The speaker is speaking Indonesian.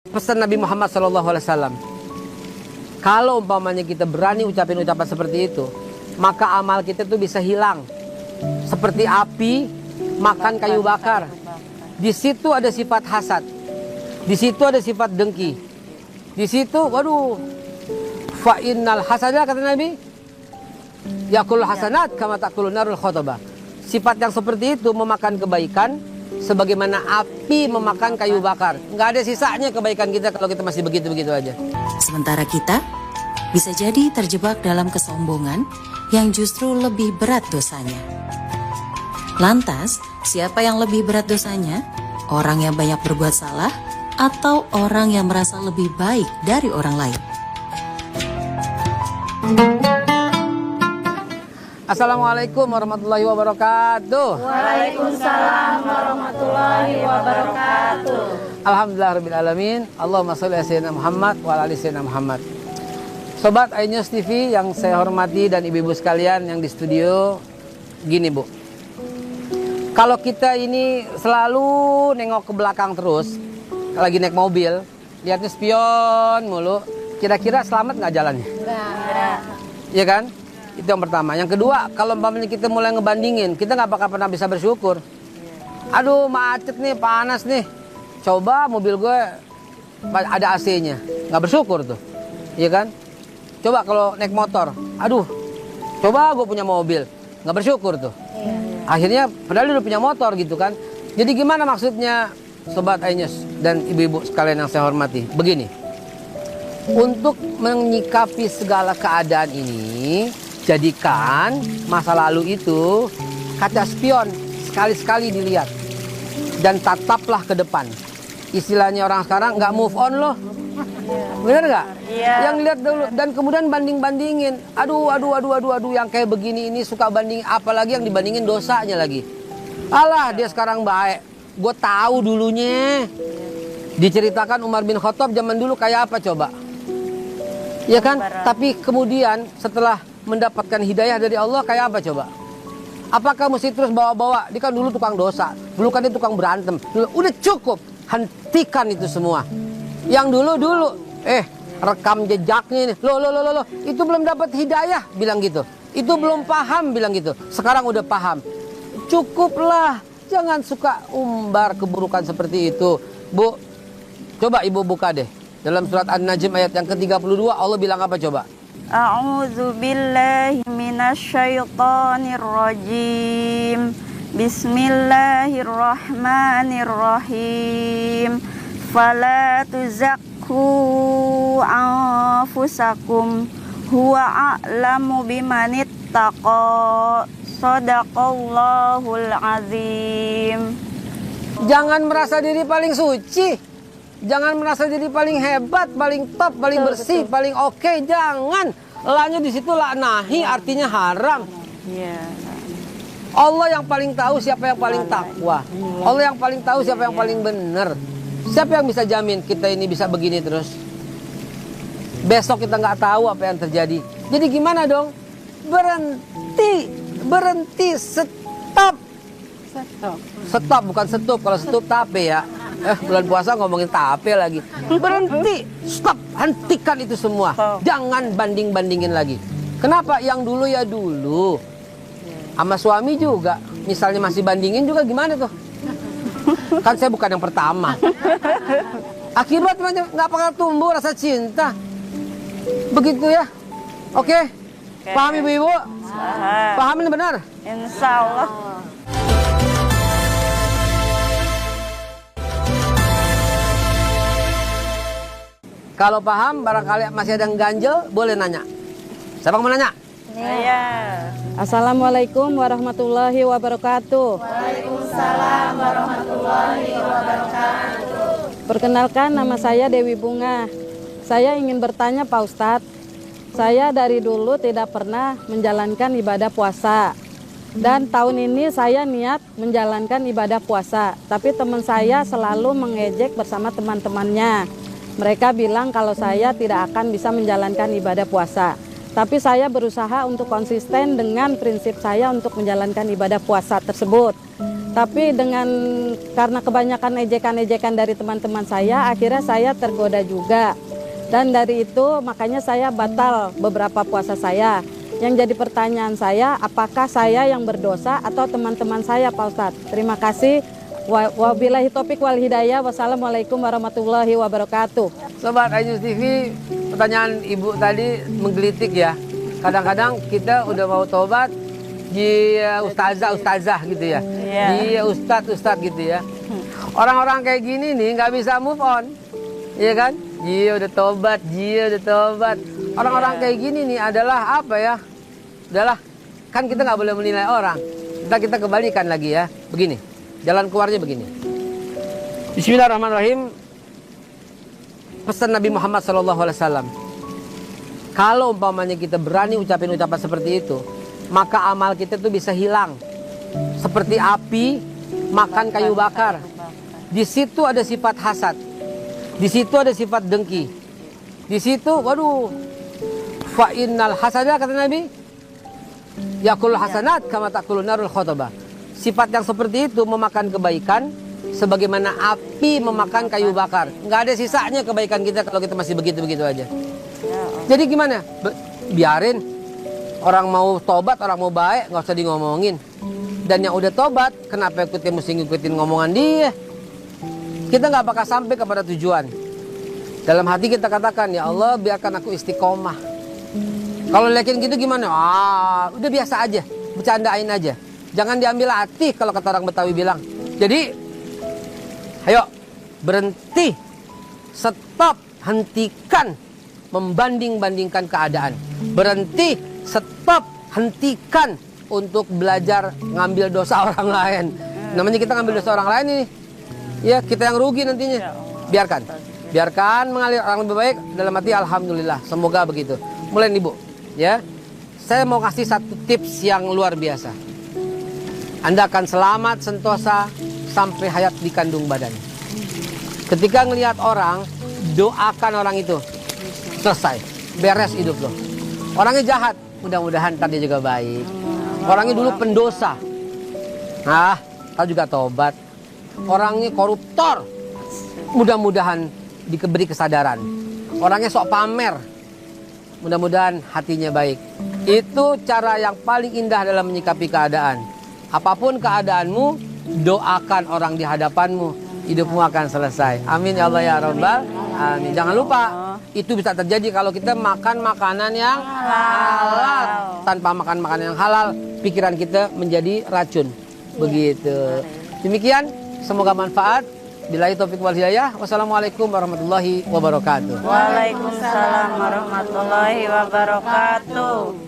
Pesan Nabi Muhammad SAW, kalau umpamanya kita berani ucapin ucapan seperti itu, maka amal kita tuh bisa hilang. Seperti api makan kayu bakar. Di situ ada sifat hasad. Di situ ada sifat dengki. Di situ, waduh, fa innal hasadah, kata Nabi, yakul hasanat kama takulu narul khotobah. Sifat yang seperti itu memakan kebaikan sebagaimana api memakan kayu bakar. Nggak ada sisanya kebaikan kita kalau kita masih begitu-begitu aja. Sementara kita bisa jadi terjebak dalam kesombongan yang justru lebih berat dosanya. Lantas, siapa yang lebih berat dosanya? Orang yang banyak berbuat salah atau orang yang merasa lebih baik dari orang lain? Assalamualaikum warahmatullahi wabarakatuh. Waalaikumsalam warahmatullahi wabarakatuh. Alhamdulillahirrahmanirrahim. Allahumma sholli ala sayyidina Muhammad wa ala ali sayyidina Muhammad. Sobat iNews TV yang saya hormati dan ibu-ibu sekalian yang di studio, gini Bu, kalau kita ini selalu nengok ke belakang terus, lagi naik mobil, lihatnya spion mulu, kira-kira selamat nggak jalannya? Enggak. Iya kan? Itu yang pertama. Yang kedua, kalau umpamanya kita mulai ngebandingin, kita nggak bakal pernah bisa bersyukur. Aduh, macet nih, panas nih. Coba mobil gue ada AC-nya, nggak bersyukur tuh, iya kan? Coba kalau naik motor, aduh, coba gue punya mobil, nggak bersyukur tuh. Akhirnya, padahal dia udah punya motor gitu kan. Jadi gimana maksudnya, Sobat iNews dan ibu-ibu sekalian yang saya hormati? Begini, untuk menyikapi segala keadaan ini, jadikan masa lalu itu kaca spion, sekali-sekali dilihat dan tataplah ke depan. Istilahnya orang sekarang nggak move on loh, bener nggak? Iya. Yang lihat dulu dan kemudian banding-bandingin. Aduh, yang kayak begini ini suka banding, apalagi yang dibandingin dosanya lagi. Alah, dia sekarang baik. Gue tahu dulunya. Diceritakan Umar bin Khattab zaman dulu kayak apa coba? Ya kan? Tapi kemudian setelah mendapatkan hidayah dari Allah kayak apa coba? Apakah mesti terus bawa-bawa? Dia kan dulu tukang dosa, dulu kan dia tukang berantem. Udah cukup, hentikan itu semua. Yang dulu, rekam jejaknya ini. Loh, itu belum dapat hidayah, bilang gitu. Itu belum paham, bilang gitu. Sekarang udah paham. Cukuplah, jangan suka umbar keburukan seperti itu. Bu, coba ibu buka deh. Dalam surat An-Najm ayat yang ke-32 Allah bilang apa coba? A'udzu billahi minasyaitonir rajim. Bismillahirrahmanirrahim. Fala tuzakku anfusakum huwa a'lamu bimanittaqa. Shadaqallahul azim. Jangan merasa diri paling suci. Jangan merasa diri paling hebat, paling top, paling bersih, paling oke. Jangan. Lanya di situ la nahi, artinya haram. Iya. Allah yang paling tahu siapa yang paling takwa. Allah yang paling tahu siapa yang paling benar. Siapa yang bisa jamin kita ini bisa begini terus? Besok kita nggak tahu apa yang terjadi. Jadi gimana dong? Berhenti, stop. Stop, bukan stop. Kalau stop tape ya. Bulan puasa ngomongin tape lagi. Berhenti, stop, hentikan itu semua. Jangan banding-bandingin lagi. Kenapa? Yang dulu ya dulu. Sama suami juga. Misalnya masih bandingin juga gimana tuh? Kan saya bukan yang pertama. Akibat nggak bakal tumbuh rasa cinta. Begitu ya. Oke? Paham ibu-ibu? Paham ini benar? Insya Allah. Kalau paham, barangkali masih ada yang ganjel, boleh nanya. Siapa yang mau nanya? Iya. Assalamualaikum warahmatullahi wabarakatuh. Waalaikumsalam warahmatullahi wabarakatuh. Perkenalkan, nama saya Dewi Bunga. Saya ingin bertanya Pak Ustadz. Saya dari dulu tidak pernah menjalankan ibadah puasa. Dan tahun ini saya niat menjalankan ibadah puasa. Tapi teman saya selalu mengejek bersama teman-temannya. Mereka bilang kalau saya tidak akan bisa menjalankan ibadah puasa. Tapi saya berusaha untuk konsisten dengan prinsip saya untuk menjalankan ibadah puasa tersebut. Tapi karena kebanyakan ejekan-ejekan dari teman-teman saya, akhirnya saya tergoda juga. Dan dari itu makanya saya batal beberapa puasa saya. Yang jadi pertanyaan saya, apakah saya yang berdosa atau teman-teman saya, Pak Ustadz? Terima kasih. Wabillahi taufiq wal hidayah. Wassalamualaikum warahmatullahi wabarakatuh. Sobat Ainus TV, pertanyaan Ibu tadi menggelitik ya. Kadang-kadang kita udah mau tobat, dia ustazah gitu ya. Iya. Dia ustadz gitu ya. Orang-orang kayak gini nih nggak bisa move on. Iya kan? Dia udah tobat. Orang-orang kayak gini nih adalah apa ya? Udahlah, kan kita nggak boleh menilai orang. Kita kembalikan lagi ya. Begini, jalan keluarnya begini. Bismillahirrahmanirrahim. Pesan Nabi Muhammad SAW. Kalau umpamanya kita berani ucapin ucapan seperti itu, maka amal kita tuh bisa hilang. Seperti api makan kayu bakar. Di situ ada sifat hasad. Di situ ada sifat dengki. Di situ, waduh, fa innal hasada kata Nabi, yakul hasanat kama takulun narul khotobah. Sifat yang seperti itu memakan kebaikan sebagaimana api memakan kayu bakar. Nggak ada sisanya kebaikan kita kalau kita masih begitu-begitu aja. Jadi gimana? Biarin orang mau tobat, orang mau baik, nggak usah di ngomongin. Dan yang udah tobat, kenapa mesti ngikutin ngomongan dia? Kita nggak bakal sampai kepada tujuan. Dalam hati kita katakan, ya Allah biarkan aku istiqomah. Kalau yakin gitu gimana? Udah biasa aja, bercandain aja. Jangan diambil hati kalau kata orang Betawi bilang. Jadi, ayo berhenti, stop, hentikan membanding-bandingkan keadaan. Berhenti, stop, hentikan untuk belajar ngambil dosa orang lain. Namanya kita ngambil dosa orang lain ini, ya kita yang rugi nantinya. Biarkan mengalir orang lebih baik. Dalam hati alhamdulillah, semoga begitu. Mulai nih Bu, ya. Saya mau kasih satu tips yang luar biasa. Anda akan selamat sentosa sampai hayat di kandung badan. Ketika ngelihat orang, doakan orang itu. Selesai, beres hidup lo. Orangnya jahat, mudah-mudahan ntar dia juga baik. Orangnya dulu pendosa, tahu juga tobat. Orangnya koruptor, mudah-mudahan diberi kesadaran. Orangnya sok pamer, mudah-mudahan hatinya baik. Itu cara yang paling indah dalam menyikapi keadaan. Apapun keadaanmu, doakan orang di hadapanmu, hidupmu akan selesai. Amin ya Allah ya Rabbal Alamin. Jangan lupa, itu bisa terjadi kalau kita makan makanan yang halal. Tanpa makan makanan yang halal, pikiran kita menjadi racun. Begitu. Demikian, semoga manfaat. Billahi taufiq wal hidayah. Wassalamualaikum warahmatullahi wabarakatuh. Waalaikumsalam warahmatullahi wabarakatuh.